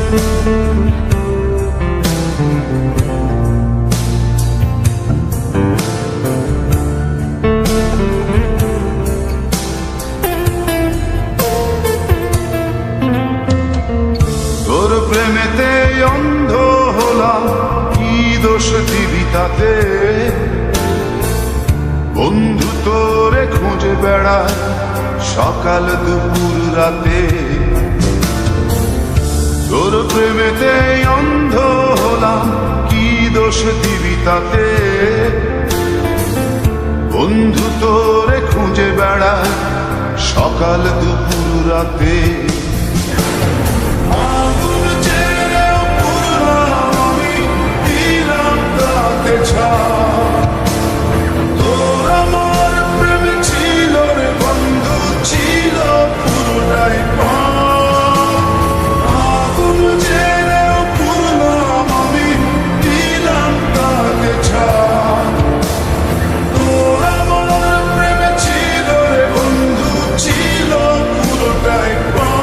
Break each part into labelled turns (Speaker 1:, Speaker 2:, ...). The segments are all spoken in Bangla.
Speaker 1: তোর প্রেমেতে অন্ধ হলাম, কি দোষ দিবি তাতে? বন্ধু তোরে খুঁজে বেড়ায় সকাল দুপুর রাতে। তোর প্রেমেতে অন্ধ হলাম, কি দোষ দিবি তাতে? বন্ধু তোরে খুঁজে বেড়ায় সকাল দুপুর রাতে। আগুন জেলেও পুরলাম আমি, দিলাম তাতে ছাই। তোর আমার প্রেম ছিল রে বন্ধু, ছিল পুরোটাই পাই। আগুন জেলেও পুরলাম আমি, দিলাম তাতে ছাই। তোর আমার প্রেম ছিল রে বন্ধু, ছিল পুরোটাই পাই।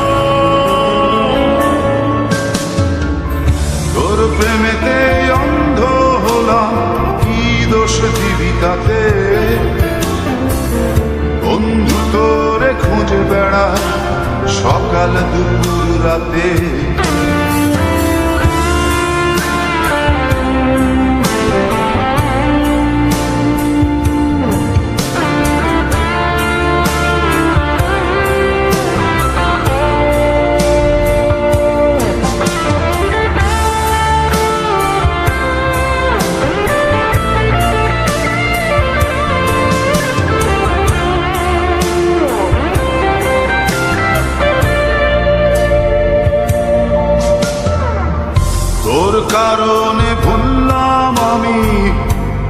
Speaker 1: তোর প্রেমেতে অন্ধ হলাম, কি দোষ দিবি তাতে? বন্ধু তোরে খুঁজে বেড়ায় সকাল দুপুর রাতে। তোর কারণে ভুললাম আমি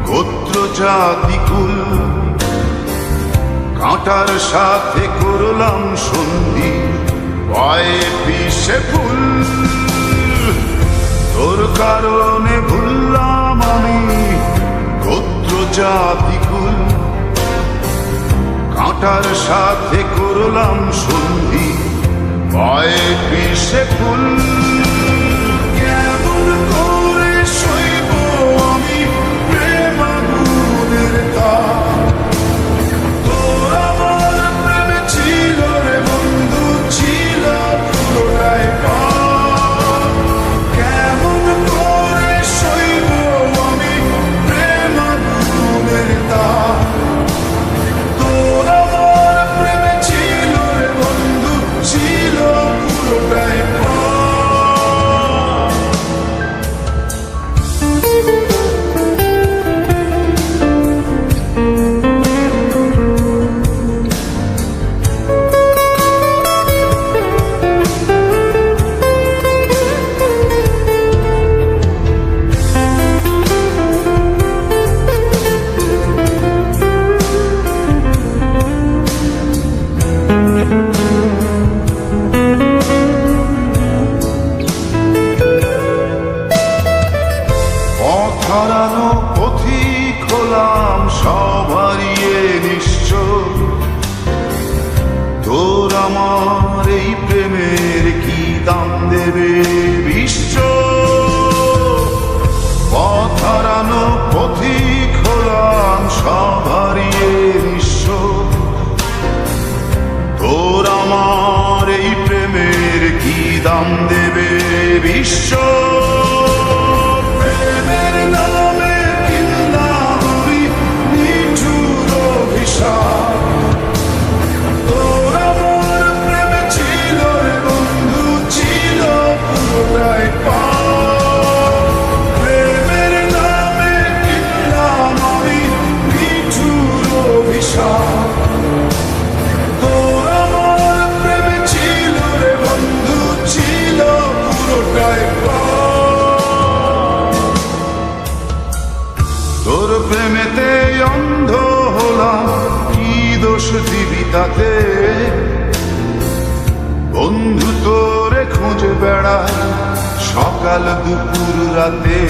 Speaker 1: গোত্র জাতি কুল, কাঁটার সাথে করলাম সন্ধি, পায়ে পিষে ফুল। তোর কারণে ভুললাম আমি গোত্র জাতি কুল, কাঁটার সাথে করলাম সন্ধি, পায়ে পিষে ফুল। কেমন করে সইব আমি প্রেম আগুনের তাপ? তোর আমার প্রেম ছিল রে বন্ধু, ছিল পুরোটাই পাপ। কেমন করে সইব আমি প্রেম আগুনের তাপ? তোর আমার প্রেম ছিল রে বন্ধু, ছিল পুরোটাই পাপ। হারানো পথিক হলাম সব হারিয়ে নিশ্চয়। তোর আমার এই প্রেমের কি দাম দেবে বিশ্ব? পথ হারানো পথিক হলাম সব হারিয়ে নিঃস্ব। তোর আমার এই প্রেমের কি দাম দেবে বিশ্ব? তোর প্রেমেতে অন্ধ হলাম, কি দোষ দিবি তাতে? বন্ধু তোরে খুঁজে বেড়ায় সকাল দুপুর রাতে।